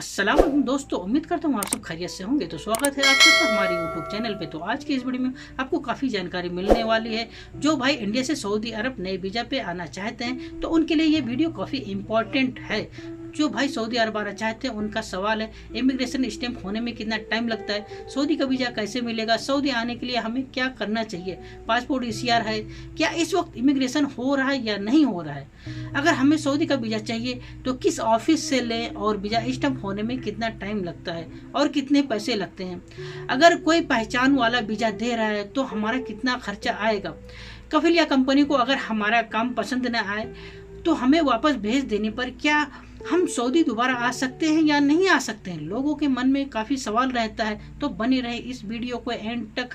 अस्सलाम वालेकुम दोस्तों, उम्मीद करता हूँ आप सब खैरियत से होंगे। तो स्वागत है आप सबका हमारे यूट्यूब चैनल पे। तो आज की इस वीडियो में आपको काफ़ी जानकारी मिलने वाली है। जो भाई इंडिया से सऊदी अरब नए वीज़ा पे आना चाहते हैं तो उनके लिए ये वीडियो काफ़ी इम्पोर्टेंट है। जो भाई सऊदी अरब आना चाहते हैं उनका सवाल है इमिग्रेशन स्टैंप होने में कितना टाइम लगता है, सऊदी का वीज़ा कैसे मिलेगा, सऊदी आने के लिए हमें क्या करना चाहिए, पासपोर्ट ईसीआर है, क्या इस वक्त इमिग्रेशन हो रहा है या नहीं हो रहा है, अगर हमें सऊदी का वीज़ा चाहिए तो किस ऑफिस से लें और वीज़ा स्टैंप होने में कितना टाइम लगता है और कितने पैसे लगते हैं, अगर कोई पहचान वाला वीज़ा दे रहा है तो हमारा कितना खर्चा आएगा, कफिल या कंपनी को अगर हमारा काम पसंद न आए तो हमें वापस भेज देने पर क्या हम सऊदी दोबारा आ सकते हैं या नहीं आ सकते हैं। लोगों के मन में काफ़ी सवाल रहता है, तो बने रहे इस वीडियो को एंड तक।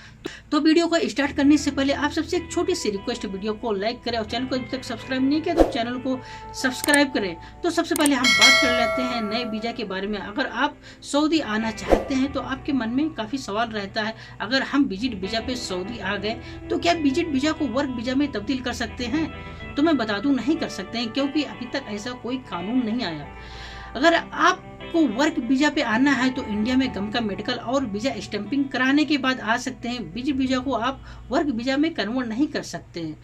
तो वीडियो को स्टार्ट करने से पहले आप सबसे एक छोटी सी रिक्वेस्ट, वीडियो को लाइक करें और चैनल को अभी तक सब्सक्राइब नहीं किया तो चैनल को सब्सक्राइब करें। तो सबसे पहले हम बात कर लेते हैं नए वीज़ा के बारे में। अगर आप सऊदी आना चाहते हैं तो आपके मन में काफ़ी सवाल रहता है, अगर हम विजिट वीज़ा पे सऊदी आ गए तो क्या विजिट वीज़ा को वर्क वीज़ा में तब्दील कर सकते हैं? तो मैं बता दूं नहीं कर सकते हैं, क्योंकि अभी तक ऐसा कोई कानून नहीं आया। अगर आपको वर्क वीज़ा पे आना है तो इंडिया में गम का मेडिकल और वीज़ा स्टैंपिंग कराने के बाद आ सकते हैं। विजिट वीज़ा को आप वर्क वीज़ा में कन्वर्ट नहीं कर सकते हैं।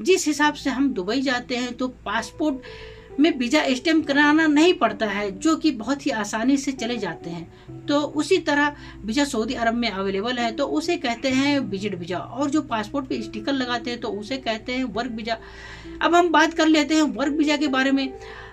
जिस हिसाब से हम दुबई जाते हैं तो पासपोर्ट में वीज़ा स्टैम्प कराना नहीं पड़ता है, जो कि बहुत ही आसानी से चले जाते हैं। तो उसी तरह वीज़ा सऊदी अरब में अवेलेबल है तो उसे कहते हैं विजिट वीज़ा, और जो पासपोर्ट पे स्टिकर लगाते हैं तो उसे कहते हैं वर्क वीज़ा। अब हम बात कर लेते हैं वर्क वीज़ा के बारे में।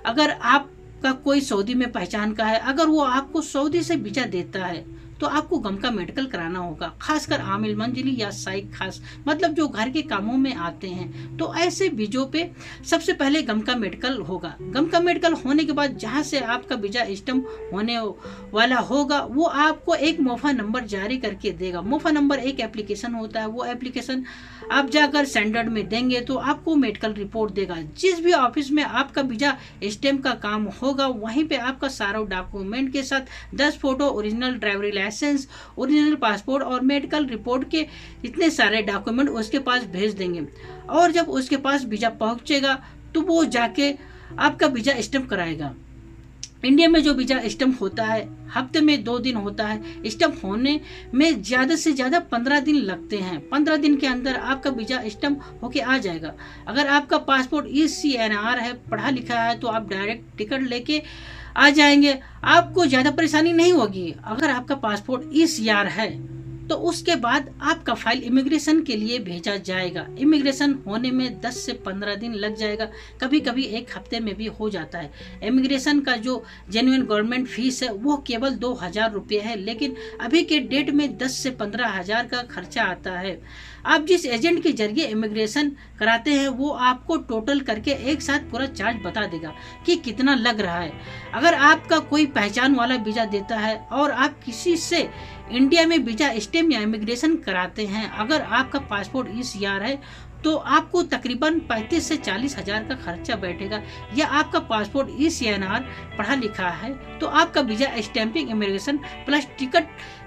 अगर आपका कोई सऊदी में पहचान का है, अगर वो आपको सऊदी से वीज़ा देता है तो आपको गम का मेडिकल कराना होगा, खासकर आमिल मंजिली या साइक खास, मतलब जो घर के कामों में आते हैं। तो ऐसे वीज़ों पे सबसे पहले गम का मेडिकल होगा। गम का मेडिकल होने के बाद जहां से आपका वीज़ा स्टैम्प होने वाला होगा वो आपको एक मोफा नंबर जारी करके देगा। मोफा नंबर एक एप्लीकेशन होता है, वो एप्लीकेशन आप जाकर स्टैंडर्ड में देंगे तो आपको मेडिकल रिपोर्ट देगा। जिस भी ऑफिस में आपका वीज़ा स्टैम्प का काम होगा वहीं पे आपका सारा डॉक्यूमेंट के साथ 10 photo, original driving license, original passport और मेडिकल रिपोर्ट के इतने सारे डॉक्यूमेंट उसके पास भेज देंगे। और जब उसके पास वीज़ा पहुंचेगा तो वो जाके आपका वीज़ा स्टैम्प कराएगा। इंडिया में जो वीज़ा स्टैम्प होता है हफ्ते में 2 दिन होता है। स्टैम्प होने में ज़्यादा से ज़्यादा 15 दिन लगते हैं। 15 दिन के अंदर आपका वीज़ा स्टैम्प होके आ जाएगा। अगर आपका पासपोर्ट ECNR है, पढ़ा लिखा है, तो आप डायरेक्ट टिकट लेके आ जाएंगे, आपको ज़्यादा परेशानी नहीं होगी। अगर आपका पासपोर्ट ECR है तो उसके बाद आपका फाइल इमिग्रेशन के लिए भेजा जाएगा। इमिग्रेशन होने में 10 से 15 दिन लग जाएगा, कभी कभी 1 हफ्ते में भी हो जाता है। इमिग्रेशन का जो जेन्युइन गवर्नमेंट फीस है वो केवल 2000 रुपये है, लेकिन अभी के डेट में 10 से 15 हजार का खर्चा आता है। आप जिस एजेंट के जरिए इमिग्रेशन कराते हैं वो आपको टोटल करके एक साथ पूरा चार्ज बता देगा कि कितना लग रहा है। अगर आपका कोई पहचान वाला वीज़ा देता है और आप किसी से इंडिया में वीज़ा स्टैम्प या इमिग्रेशन कराते हैं, अगर आपका पासपोर्ट ECR है तो आपको तकरीबन 35 से 40 हजार का खर्चा बैठेगा। या आपका पासपोर्ट ECNR पढ़ा लिखा है तो आपका visa stamping, immigration plus ticket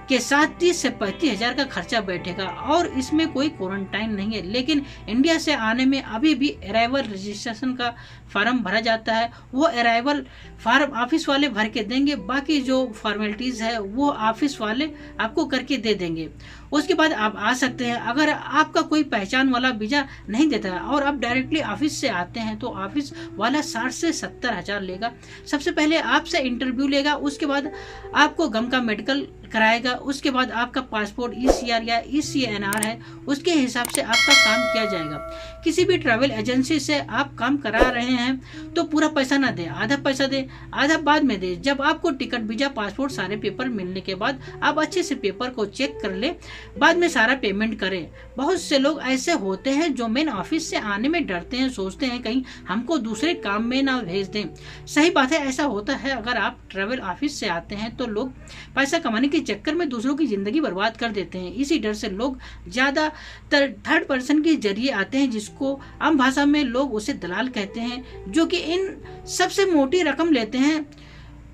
के साथ 30 से 35 हजार का खर्चा बैठेगा। और इसमें कोई क्वारंटाइन नहीं है। लेकिन इंडिया से आने में अभी भी अराइवल रजिस्ट्रेशन का फॉर्म भरा जाता है, वो अराइवल फॉर्म ऑफिस वाले भर के देंगे, बाकी जो फॉर्मेलिटीज़ है वो ऑफिस वाले आपको करके दे देंगे। उसके बाद आप आ सकते हैं। अगर आपका कोई पहचान वाला वीज़ा नहीं देता है और आप डायरेक्टली ऑफिस से आते हैं तो ऑफिस वाला 60 से 70 हजार लेगा। सबसे पहले आपसे इंटरव्यू लेगा, उसके बाद आपको गम का मेडिकल कराएगा, उसके बाद आपका पासपोर्ट ECR या ECNR है उसके हिसाब से आपका काम किया जाएगा। किसी भी ट्रैवल एजेंसी से आप काम करा रहे हैं तो पूरा पैसा ना दे, आधा पैसा दे, आधा बाद में दे। जब आपको टिकट, वीज़ा, पासपोर्ट सारे पेपर मिलने के बाद आप अच्छे से पेपर को चेक कर ले, बाद में सारा पेमेंट करें। बहुत से लोग ऐसे होते हैं जो मेन ऑफिस से आने में डरते हैं, सोचते हैं कहीं हमको दूसरे काम में ना भेज दें। सही बात है, ऐसा होता है। अगर आप ट्रैवल ऑफिस से आते हैं तो लोग पैसा कमाने के चक्कर में दूसरों की जिंदगी बर्बाद कर देते हैं। इसी डर से लोग ज़्यादातर थर्ड पर्सन के जरिए आते हैं, जिसको आम भाषा में लोग उसे दलाल कहते हैं, जो कि इन सबसे मोटी रकम लेते हैं।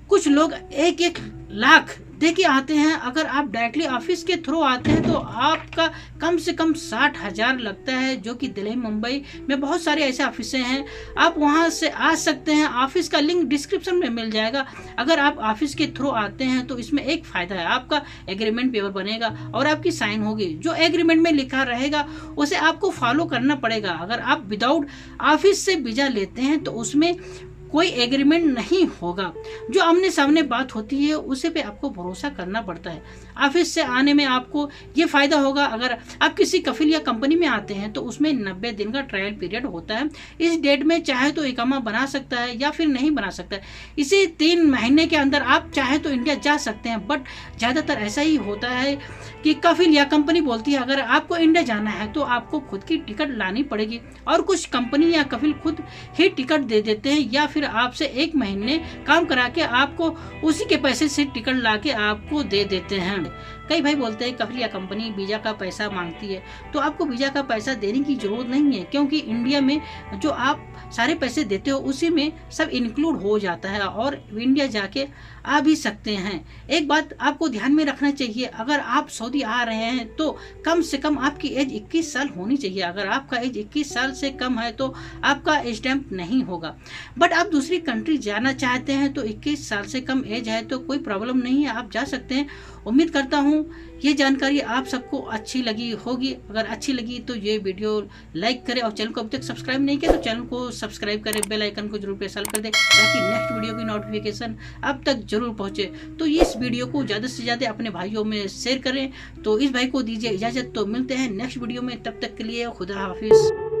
कुछ लोग 1-1 लाख दे के आते हैं। अगर आप डायरेक्टली ऑफिस के थ्रू आते हैं तो आपका कम से कम 60,000 लगता है, जो कि दिल्ली मुंबई में बहुत सारे ऐसे ऑफिसें हैं, आप वहां से आ सकते हैं। ऑफिस का लिंक डिस्क्रिप्शन में मिल जाएगा। अगर आप ऑफिस के थ्रू आते हैं तो इसमें एक फ़ायदा है, आपका एग्रीमेंट पेपर बनेगा और आपकी साइन होगी। जो एग्रीमेंट में लिखा रहेगा उसे आपको फॉलो करना पड़ेगा। अगर आप विदाउट ऑफिस से वीज़ा लेते हैं तो उसमें कोई एग्रीमेंट नहीं होगा। जो आमने सामने बात होती है उसे पे आपको भरोसा करना पड़ता है। ऑफिस से आने में आपको ये फ़ायदा होगा, अगर आप किसी कफिल या कंपनी में आते हैं तो उसमें 90 दिन का ट्रायल पीरियड होता है। इस डेट में चाहे तो इकामा बना सकता है या फिर नहीं बना सकता है। इसी 3 महीने के अंदर आप चाहे तो इंडिया जा सकते हैं, बट ज़्यादातर ऐसा ही होता है कि कफिल या कंपनी बोलती है अगर आपको इंडिया जाना है तो आपको खुद की टिकट लानी पड़ेगी, और कुछ कंपनी या कफिल खुद ही टिकट दे देते हैं या फिर आपसे 1 महीने काम करा के आपको उसी के पैसे से टिकट ला के आपको दे देते हैं। कई भाई बोलते हैं कफिल या कंपनी वीज़ा का पैसा मांगती है, तो आपको वीज़ा का पैसा देने की ज़रूरत नहीं है, क्योंकि इंडिया में जो आप सारे पैसे देते हो उसी में सब इंक्लूड हो जाता है और इंडिया जाके आ भी सकते हैं। एक बात आपको ध्यान में रखना चाहिए, अगर आप सऊदी आ रहे हैं तो कम से कम आपकी एज 21 साल होनी चाहिए। अगर आपका एज 21 साल से कम है तो आपका स्टैंप नहीं होगा। बट आप दूसरी कंट्री जाना चाहते हैं तो 21 साल से कम एज है तो कोई प्रॉब्लम नहीं है, आप जा सकते हैं। उम्मीद करता हूँ ये जानकारी आप सबको अच्छी लगी होगी। अगर अच्छी लगी तो ये वीडियो लाइक करें और चैनल को अभी तक सब्सक्राइब नहीं किया तो चैनल को सब्सक्राइब करें, बेल आइकन को जरूर प्रेस कर दें ताकि नेक्स्ट वीडियो की नोटिफिकेशन आप तक जरूर पहुंचे। तो इस वीडियो को ज़्यादा से ज़्यादा अपने भाइयों में शेयर करें। तो इस भाई को दीजिए इजाज़त, तो मिलते हैं नेक्स्ट वीडियो में, तब तक के लिए खुदा हाफिज़।